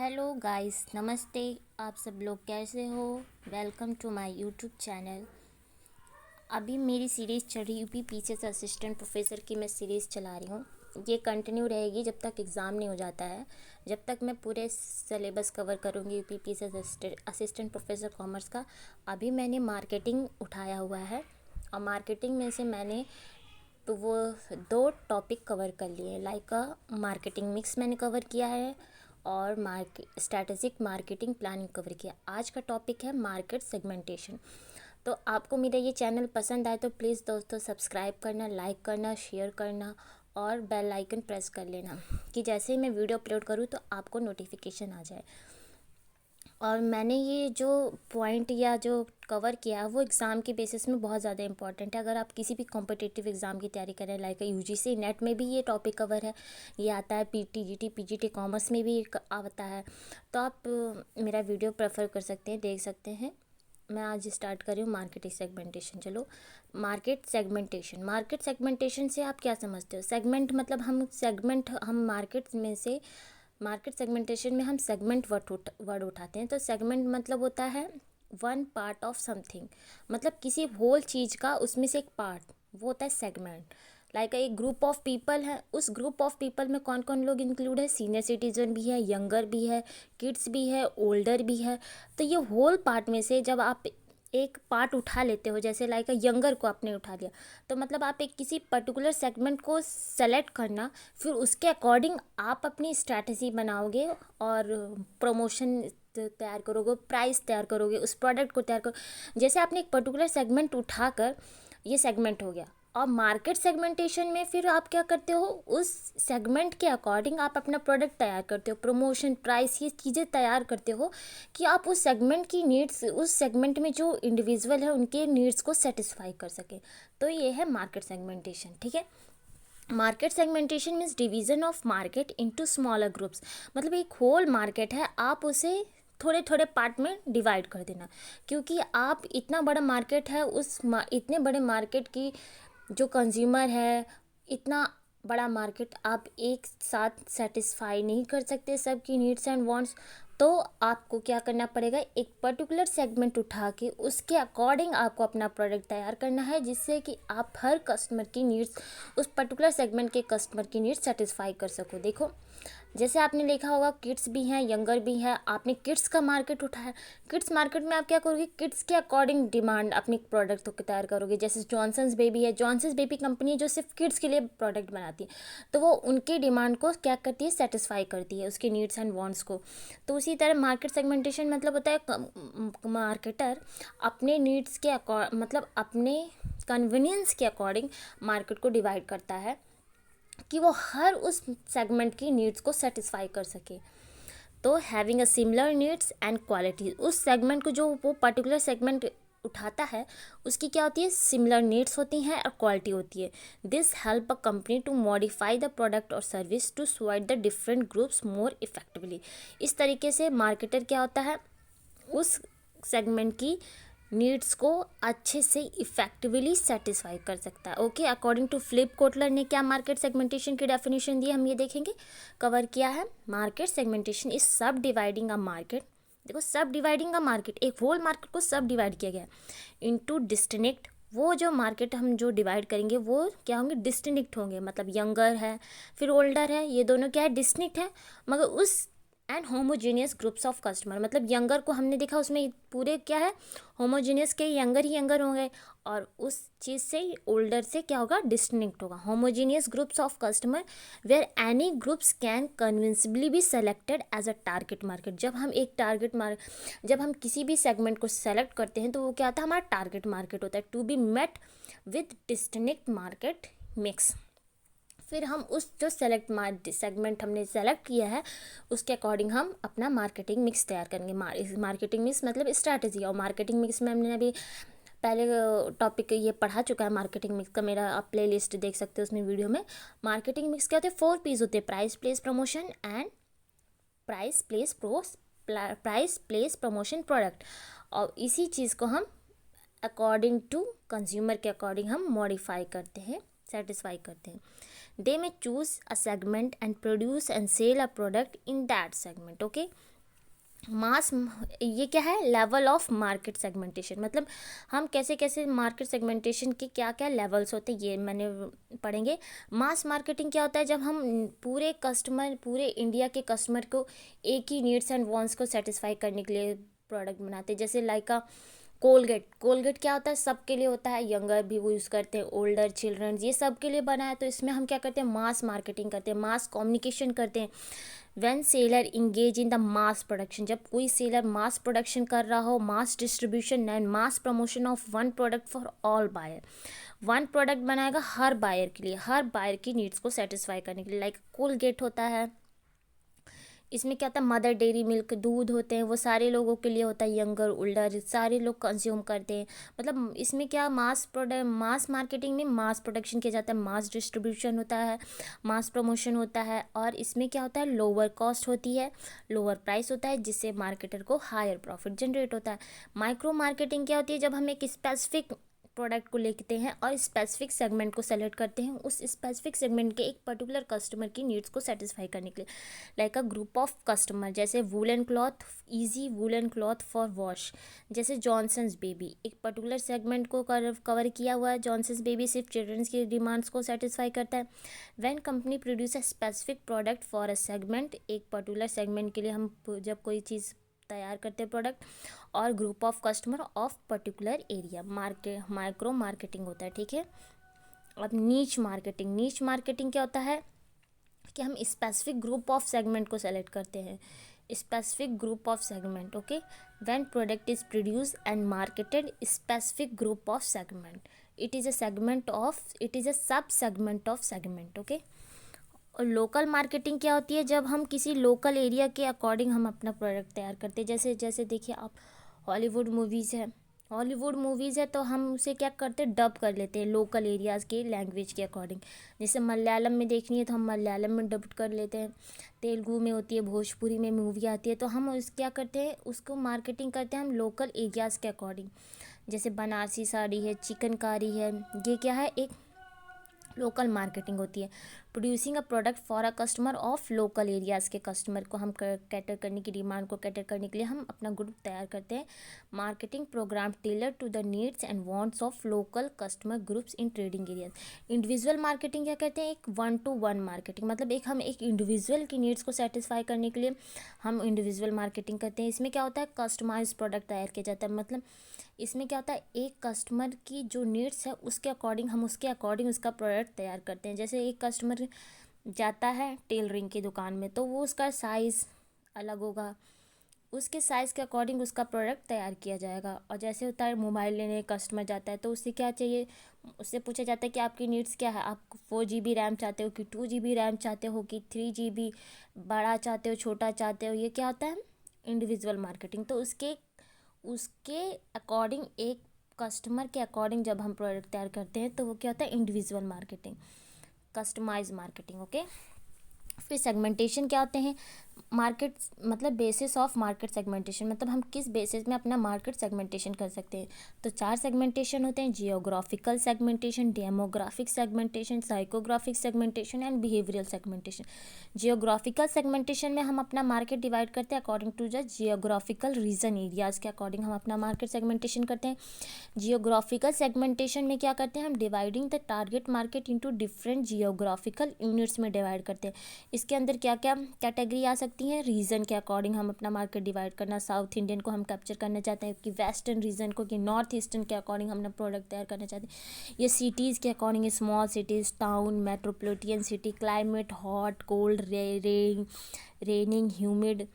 Hello guys, नमस्ते। आप सब लोग कैसे हो? Welcome to my YouTube channel. अभी मेरी सीरीज़ चल रही यूपी पीसीएस असिस्टेंट प्रोफेसर की मैं सीरीज़ चला रही हूँ। ये कंटिन्यू रहेगी जब तक एग्ज़ाम नहीं हो जाता है, जब तक मैं पूरे सिलेबस कवर करूँगी UP PCS assistant professor commerce का। अभी मैंने मार्केटिंग उठाया हुआ है और मार्केटिंग में से मैंने तो वो 2 टॉपिक कवर कर लिए, लाइक मार्केटिंग मिक्स मैंने कवर किया है और स्ट्रैटेजिक मार्केटिंग प्लानिंग कवर किया। आज का टॉपिक है मार्केट सेगमेंटेशन। तो आपको मेरा ये चैनल पसंद आए तो प्लीज़ दोस्तों सब्सक्राइब करना, लाइक करना, शेयर करना और बेल आइकन प्रेस कर लेना कि जैसे ही मैं वीडियो अपलोड करूँ तो आपको नोटिफिकेशन आ जाए। और मैंने ये जो पॉइंट या जो कवर किया है वो एग्ज़ाम के बेसिस में बहुत ज़्यादा इंपॉर्टेंट है। अगर आप किसी भी कॉम्पिटिटिव एग्ज़ाम की तैयारी कर रहे हैं, लाइक यूजीसी नेट में भी ये टॉपिक कवर है, ये आता है पीटीजीटी पीजीटी कॉमर्स में भी आता है। तो आप मेरा वीडियो प्रेफर कर सकते हैं, देख सकते हैं। मैं आज स्टार्ट कर रही हूँ मार्केटिंग सेगमेंटेशन। चलो, मार्केट सेगमेंटेशन से आप क्या समझते हो? सेगमेंट मतलब हम मार्केट में से मार्केट सेगमेंटेशन में हम सेगमेंट वर्ड उठाते हैं। तो सेगमेंट मतलब होता है वन पार्ट ऑफ समथिंग, मतलब किसी होल चीज़ का उसमें से एक पार्ट, वो होता है सेगमेंट। लाइक एक ग्रुप ऑफ पीपल है, उस ग्रुप ऑफ पीपल में कौन कौन लोग इंक्लूड है? सीनियर सिटीजन भी है, यंगर भी है, किड्स भी है, ओल्डर भी है। तो ये होल पार्ट में से जब आप एक पार्ट उठा लेते हो, जैसे लाइक यंगर को आपने उठा लिया, तो मतलब आप एक किसी पर्टिकुलर सेगमेंट को सेलेक्ट करना, फिर उसके अकॉर्डिंग आप अपनी स्ट्रैटेजी बनाओगे और प्रमोशन तैयार करोगे, प्राइस तैयार करोगे, उस प्रोडक्ट को तैयार करो। जैसे आपने एक पर्टिकुलर सेगमेंट उठाकर, ये सेगमेंट हो गया। और मार्केट सेगमेंटेशन में फिर आप क्या करते हो? उस सेगमेंट के अकॉर्डिंग आप अपना प्रोडक्ट तैयार करते हो, प्रमोशन, प्राइस, ये चीज़ें तैयार करते हो कि आप उस सेगमेंट की नीड्स, उस सेगमेंट में जो इंडिविजुअल है उनके नीड्स को सेटिस्फाई कर सके। तो ये है मार्केट सेगमेंटेशन, ठीक है। Market segmentation means division of market into smaller groups. मतलब एक होल मार्केट है, आप उसे थोड़े थोड़े पार्ट में डिवाइड कर देना, क्योंकि आप इतना बड़ा मार्केट है, इतने बड़े मार्केट की जो कंज्यूमर है, इतना बड़ा मार्केट आप एक साथ सेटिस्फाई नहीं कर सकते सबकी नीड्स एंड वांट्स। तो आपको क्या करना पड़ेगा? एक पर्टिकुलर सेगमेंट उठा के उसके अकॉर्डिंग आपको अपना प्रोडक्ट तैयार करना है, जिससे कि आप हर कस्टमर की नीड्स, उस पर्टिकुलर सेगमेंट के कस्टमर की नीड्स सेटिस्फाई कर सको। देखो, जैसे आपने देखा होगा किड्स भी हैं, यंगर भी है, आपने किड्स का मार्केट उठाया। किड्स मार्केट में आप क्या करोगे? किड्स के अकॉर्डिंग डिमांड अपनी प्रोडक्ट को तैयार करोगे। जैसे जॉनसन्स बेबी है, जॉनसन्स बेबी कंपनी है जो सिर्फ किड्स के लिए प्रोडक्ट बनाती है, तो वो उनकी डिमांड को क्या करती है? सेटिस्फाई करती है, उसके नीड्स एंड वांट्स को। तो उसी तरह मार्केट सेगमेंटेशन मतलब होता है मार्केटर अपने नीड्स के मतलब अपने कन्वीनियंस के अकॉर्डिंग मार्केट को डिवाइड करता है कि वो हर उस सेगमेंट की नीड्स को सेटिस्फाई कर सके। तो having a similar needs and quality, उस सेगमेंट को जो वो पर्टिकुलर सेगमेंट उठाता है उसकी क्या होती है? सिमिलर नीड्स होती हैं और क्वालिटी होती है। This help a company to modify the product और service to serve the different groups more effectively. इस तरीके से मार्केटर क्या होता है? उस सेगमेंट की नीड्स को अच्छे से इफेक्टिवली सेटिस्फाई कर सकता है। Okay, according to Philip Kotler ने क्या मार्केट सेगमेंटेशन की डेफिनेशन दी, हम ये देखेंगे, कवर किया है। Market segmentation is subdividing a market. देखो, सब डिवाइडिंग अ मार्केट, एक होल मार्केट को सब डिवाइड किया गया है इनटू डिस्टिंक्ट। वो जो मार्केट हम जो डिवाइड करेंगे वो क्या होंगे? डिस्टिंक्ट होंगे। मतलब यंगर है, फिर ओल्डर है, ये दोनों क्या है? डिस्टिंक्ट है। मगर उस and homogeneous groups of customer, मतलब यंगर को हमने देखा उसमें पूरे क्या है? होमोजीनियस के यंगर ही यंगर होंगे, और उस चीज़ से ओल्डर से क्या होगा? डिस्टिंक्ट होगा। Homogeneous groups of customer where any groups can convincingly be selected as a target market. जब हम किसी भी सेगमेंट को सेलेक्ट करते हैं तो वो क्या होता है? हमारा टारगेट मार्केट होता है, to be met with distinct market mix. फिर हम उस जो सेगमेंट हमने सेलेक्ट किया है उसके अकॉर्डिंग हम अपना मार्केटिंग मिक्स तैयार करेंगे। मार्केटिंग मिक्स मतलब स्ट्रैटेजी। और मार्केटिंग मिक्स में हमने अभी पहले टॉपिक ये पढ़ा चुका है। मार्केटिंग मिक्स का मेरा आप प्ले लिस्ट देख सकते हो उसमें वीडियो में। मार्केटिंग मिक्स क्या होते हैं? 4 पीस होते हैं: price, place, promotion and price place promotion product. और इसी चीज़ को हम अकॉर्डिंग टू कंज्यूमर के अकॉर्डिंग हम मॉडिफाई करते हैं सेटिस्फाई करते हैं। They may choose a segment and produce and sell a product in that segment. Okay, mass, ये क्या है, लेवल ऑफ मार्केट सेगमेंटेशन, मतलब हम कैसे कैसे मार्केट सेगमेंटेशन के क्या क्या लेवल्स होते हैं ये मैंने पढ़ेंगे। मास मार्केटिंग क्या होता है, जब हम पूरे कस्टमर, पूरे इंडिया के कस्टमर को एक ही नीड्स एंड वांट्स को सेटिस्फाई करने के लिए प्रोडक्ट बनाते हैं। जैसे लाइक अ कोलगेट, कोलगेट क्या होता है, सबके लिए होता है, यंगर भी वो यूज़ करते हैं, ओल्डर, चिल्ड्रन, ये सब के लिए बना है। तो इसमें हम क्या करते हैं, मास मार्केटिंग करते हैं, मास कम्युनिकेशन करते हैं। When seller engage in the mass production, जब कोई सेलर मास प्रोडक्शन कर रहा हो, mass distribution and mass promotion of one product for all buyer, one product बनाएगा हर बायर के लिए, हर बायर की नीड्स को सेटिस्फाई करने के लिए। लाइक कोलगेट होता है, इसमें क्या होता है, मदर डेयरी मिल्क, दूध होते हैं, वो सारे लोगों के लिए होता है, यंगर, ओल्डर, सारे लोग कंज्यूम करते हैं। मतलब इसमें क्या, मास मार्केटिंग में मास प्रोडक्शन किया जाता है, मास डिस्ट्रीब्यूशन होता है, मास प्रमोशन होता है, और इसमें क्या होता है, लोअर कॉस्ट होती है, लोअर प्राइस होता है, जिससे मार्केटर को हायर प्रॉफिट जनरेट होता है। माइक्रो मार्केटिंग क्या होती है, जब हम एक स्पेसिफिक प्रोडक्ट को लेते हैं और स्पेसिफिक सेगमेंट को सेलेक्ट करते हैं, उस स्पेसिफिक सेगमेंट के एक पर्टिकुलर कस्टमर की नीड्स को सेटिस्फाई करने के लिए। Like a group of customer, जैसे woollen cloth, easy woollen cloth for wash, जैसे जॉनसन्स बेबी, एक पर्टिकुलर सेगमेंट को कवर किया हुआ है। जॉनसन्स बेबी सिर्फ चिल्ड्रंस की डिमांड्स को सेटिस्फाई करता है। When company produce a specific product for a segment, एक पर्टिकुलर सेगमेंट के लिए हम जब कोई चीज़ तैयार करते हैं प्रोडक्ट, और group of customer of particular area, market, micro marketing होता है, ठीक है। अब नीच मार्केटिंग, नीच मार्केटिंग क्या होता है कि हम स्पेसिफिक ग्रुप ऑफ सेगमेंट को सेलेक्ट करते हैं, specific group of segment. Okay, when product is produce and marketed specific group of segment, it is a सब सेगमेंट ऑफ सेगमेंट। ओके, और लोकल मार्केटिंग क्या होती है, जब हम किसी लोकल एरिया के अकॉर्डिंग हम अपना प्रोडक्ट तैयार करते हैं। जैसे जैसे देखिए आप, हॉलीवुड मूवीज़ है, हॉलीवुड मूवीज़ है तो हम उसे क्या करते हैं, डब कर लेते हैं लोकल एरियाज़ के लैंग्वेज के अकॉर्डिंग। जैसे मलयालम में देखनी है तो हम मलयालम में डब कर लेते हैं, तेलुगु में होती है, भोजपुरी में मूवी आती है, तो हम उस क्या करते हैं, उसको मार्केटिंग करते हैं हम लोकल एरियाज़ के अकॉर्डिंग। जैसे बनारसी साड़ी है, चिकनकारी है, ये क्या है, एक लोकल मार्केटिंग होती है। Producing a product for a customer of local areas के कस्टमर को हम कैटर करने की, डिमांड को कैटर करने के लिए हम अपना ग्रुप तैयार करते हैं। Marketing programme tailor to the needs and wants of local customer groups in trading areas. Individual marketing क्या कहते हैं, एक 1-to-1 मार्केटिंग, मतलब हम एक इंडिविजुअल की नीड्स को सेटिस्फाई करने के लिए हम इंडिविजुअल मार्केटिंग करते हैं। इसमें क्या होता है, कस्टमाइज प्रोडक्ट तैयार किया जाता है, मतलब इसमें क्या होता है, एक कस्टमर की जो नीड्स है उसके अकॉर्डिंग हम उसके अकॉर्डिंग उसका प्रोडक्ट तैयार करते हैं। जैसे एक कस्टमर जाता है टेलरिंग की दुकान में, तो वो उसका साइज़ अलग होगा, उसके साइज़ के अकॉर्डिंग उसका प्रोडक्ट तैयार किया जाएगा। और जैसे होता है, मोबाइल लेने कस्टमर जाता है तो उससे क्या चाहिए, उससे पूछा जाता है कि आपकी नीड्स क्या है, आप 4 GB रैम चाहते हो कि 2 GB रैम चाहते हो कि 3 GB, बड़ा चाहते हो, छोटा चाहते हो, ये क्या होता है, इंडिविजुअल मार्केटिंग। तो उसके उसके अकॉर्डिंग, एक कस्टमर के अकॉर्डिंग जब हम प्रोडक्ट तैयार करते हैं तो वो क्या होता है, individual marketing, customise marketing. Okay, फिर सेगमेंटेशन क्या होते हैं, मार्केट, मतलब बेसिस ऑफ मार्केट सेगमेंटेशन, मतलब हम किस बेसिस में अपना मार्केट सेगमेंटेशन कर सकते हैं। तो 4 सेगमेंटेशन होते हैं, geographical segmentation, demographic segmentation, psychographic segmentation and behavioural segmentation. Geographical segmentation में हम अपना मार्केट डिवाइड करते हैं according to the geographical region, areas के अकॉर्डिंग हम अपना मार्केट सेगमेंटेशन करते हैं। जियोग्राफिकल सेगमेंटेशन में क्या करते हैं, हम dividing the target market into different geographical units में डिवाइड करते हैं। इसके अंदर क्या क्या कैटेगरी आ सकती हैं, रीजन के अकॉर्डिंग हम अपना मार्केट डिवाइड करना, साउथ इंडियन को हम कैप्चर करना चाहते हैं कि वेस्टर्न रीजन को, कि नॉर्थ ईस्टर्न के अकॉर्डिंग हम अपना प्रोडक्ट तैयार करना चाहते हैं। ये सिटीज़ के according, small cities, town, metropolitan city, climate, hot, cold, raining, humid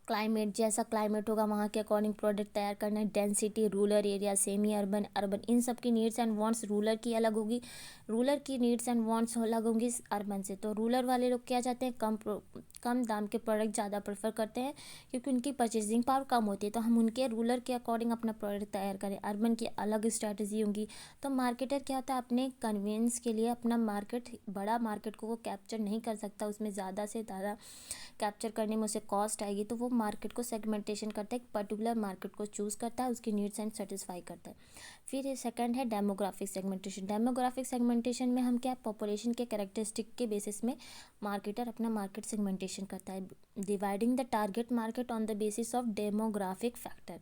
climate, जैसा क्लाइमेट होगा वहाँ के अकॉर्डिंग प्रोडक्ट तैयार करना है। Density, rural area, semi urban, urban, इन सब की नीड्स एंड वांट्स, रूरल की अलग होगी, रूरल की नीड्स एंड वांट्स अलग होंगी अर्बन से। तो रूरल वाले लोग क्या चाहते हैं, कम दाम के प्रोडक्ट ज़्यादा प्रेफर करते हैं क्योंकि उनकी परचेजिंग पावर कम होती है, तो हम उनके रूरल के अकॉर्डिंग अपना प्रोडक्ट तैयार करें। अर्बन की अलग स्ट्रैटेजी होंगी। तो मार्केटर क्या होता है, अपने कन्वीनियंस के लिए अपना मार्केट, बड़ा मार्केट को वो कैप्चर नहीं कर सकता, उसमें ज़्यादा से ज़्यादा कैप्चर करने में उसे कॉस्ट आएगी, तो वो मार्केट को सेगमेंटेशन करता है, एक पर्टिकुलर मार्केट को चूज़ करता है, उसकी नीड्स एंड सेटिस्फाई करता है। फिर सेकंड है डेमोग्राफिक सेगमेंटेशन। डेमोग्राफिक सेगमेंटेशन में हम क्या, पॉपुलेशन के कैरेक्टरिस्टिक के बेसिस में मार्केटर अपना मार्केट सेगमेंटेशन करता है। Dividing the target market on the basis of demographic factor.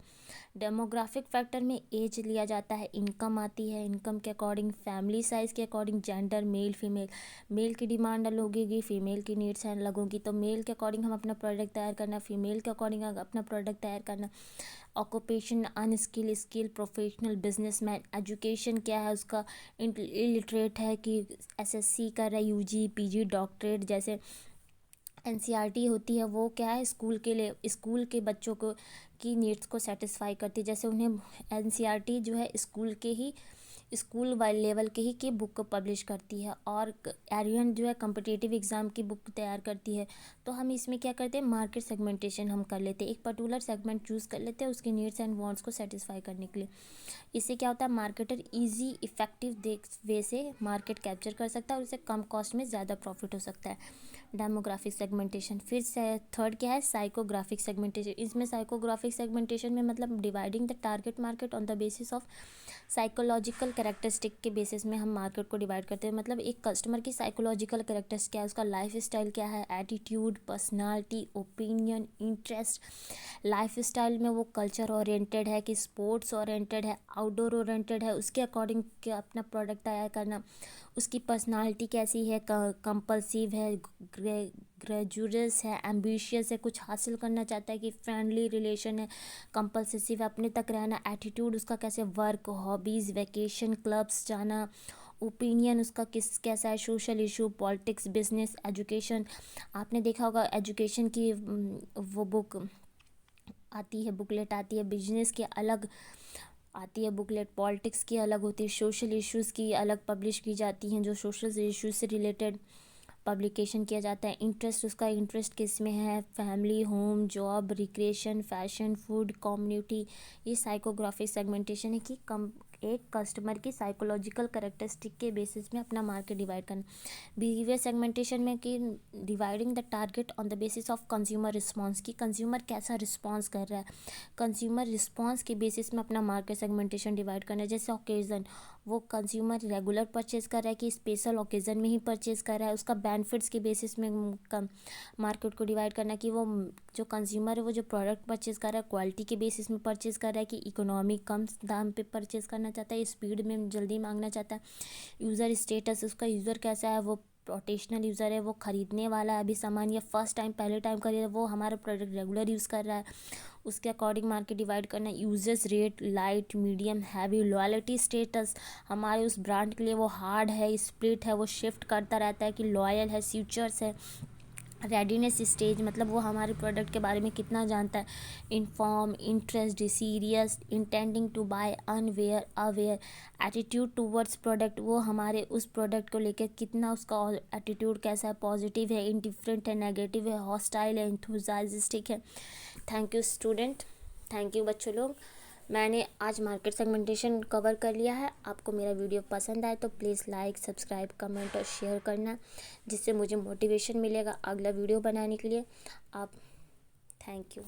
Demographic factor में एज लिया जाता है, इनकम आती है, इनकम के अकॉर्डिंग, फैमिली साइज़ के according, gender male female, male की डिमांड अलग होगी, फीमेल की नीड्स अलग होगी, तो मेल के अकॉर्डिंग हम अपना प्रोडक्ट तैयार करना, फीमेल के अकॉर्डिंग अपना प्रोडक्ट तैयार करना। Occupation, unskilled, skill, professional, businessman, education क्या है उसका, इलिटरेट है कि एसएससी कर रहा है, यूजी पीजी डॉक्टरेट, जैसे एनसीईआरटी होती है वो क्या है, स्कूल के लिए, स्कूल के बच्चों को की नीड्स को सेटिस्फाई करती है। जैसे उन्हें एनसीईआरटी जो है स्कूल वाले लेवल के ही की बुक पब्लिश करती है, और एरियन जो है कॉम्पिटिटिव एग्ज़ाम की बुक तैयार करती है। तो हम इसमें क्या करते हैं, मार्केट सेगमेंटेशन हम कर लेते हैं, एक पर्टिकुलर सेगमेंट चूज़ कर लेते हैं उसके नीड्स एंड वांट्स को सेटिस्फाई करने के लिए। इससे क्या होता है, मार्केटर इजी इफेक्टिव वे से मार्केट कैप्चर कर सकता है और उसे कम कॉस्ट में ज़्यादा प्रॉफिट हो सकता है। Demographic segmentation. फिर से थर्ड क्या है, साइकोग्राफिक सेगमेंटेशन। इसमें साइकोग्राफिक सेगमेंटेशन में मतलब dividing the target market on the basis of psychological characteristic के बेसिस में हम मार्केट को डिवाइड करते हैं। मतलब एक कस्टमर की साइकोलॉजिकल कैरेक्टरिस्टिक क्या है, उसका लाइफ स्टाइल क्या है, attitude, personality, opinion, interest. Life style में वो कल्चर ओरिएंटेड है कि स्पोर्ट्स ओरिएंटेड है, आउटडोर ओरिएंटेड है, उसके अकॉर्डिंग अपना प्रोडक्ट तैयार करना। उसकी पर्सनालिटी कैसी है, कंपल्सिव है, ग्रेजुअस है, एम्बिशियस है, कुछ हासिल करना चाहता है कि फ्रेंडली रिलेशन है, कंपल्सिव है, अपने तक रहना। एटीट्यूड उसका कैसे, वर्क, हॉबीज़, वैकेशन, क्लब्स जाना। ओपिनियन उसका कैसा है, social issue, politics, business, education. आपने देखा होगा एजुकेशन की वो बुक आती है, बुकलेट आती है, बिजनेस की अलग आती है बुकलेट, पॉलिटिक्स की अलग होती है, सोशल इश्यूज़ की अलग पब्लिश की जाती हैं, जो सोशल इश्यूज़ से रिलेटेड पब्लिकेशन किया जाता है। इंटरेस्ट उसका इंटरेस्ट किस में है, family, home, job, recreation, fashion, food, community. ये साइकोग्राफिक सेगमेंटेशन है कि एक कस्टमर की साइकोलॉजिकल कैरेक्टरिस्टिक के बेसिस में अपना मार्केट डिवाइड करना। बिहेवियर सेगमेंटेशन में कि dividing the target on the basis of consumer response, की कंज्यूमर कैसा रिस्पॉन्स कर रहा है, कंज्यूमर रिस्पॉन्स के बेसिस में अपना मार्केट सेगमेंटेशन डिवाइड करना है। जैसे ओकेज़न, वो कंज्यूमर रेगुलर परचेज़ कर रहा है कि स्पेशल ओकेज़न में ही परचेज़ कर रहा है, उसका बेनिफिट्स के बेसिस में मार्केट को डिवाइड करना कि वो जो कंज्यूमर है वो जो प्रोडक्ट परचेज़ कर रहा है क्वालिटी के बेसिस में परचेज़ कर रहा है कि इकोनॉमी कम दाम पे परचेज़ करना चाहता है, स्पीड में जल्दी मांगना चाहता है। यूज़र स्टेटस, उसका यूज़र कैसा है, वो प्रोटेशनल यूज़र है, वो ख़रीदने वाला है अभी सामान, या फर्स्ट टाइम पहले टाइम खरीद, वो हमारा प्रोडक्ट रेगुलर यूज़ कर रहा है, उसके अकॉर्डिंग मार्केट डिवाइड करना। Users rate, light, medium, heavy, loyalty status, हमारे उस ब्रांड के लिए वो हार्ड है, स्प्लिट है, वो शिफ्ट करता रहता है कि लॉयल है, फ्यूचर्स है। रेडीनेस स्टेज, मतलब वो हमारे प्रोडक्ट के बारे में कितना जानता है। Inform, interest, serious, intending to buy, unaware, aware. Attitude towards product, वो हमारे उस प्रोडक्ट को लेकर कितना उसका एटीट्यूड कैसा है, पॉजिटिव है, इंडिफरेंट है, नेगेटिव है, हॉस्टाइल है, एंथुसियास्टिक है। Thank you student, thank you बच्चों लोग। मैंने आज मार्केट सेगमेंटेशन कवर कर लिया है। आपको मेरा वीडियो पसंद आए तो प्लीज़ लाइक, सब्सक्राइब, कमेंट और शेयर करना, जिससे मुझे मोटिवेशन मिलेगा अगला वीडियो बनाने के लिए। आप थैंक यू।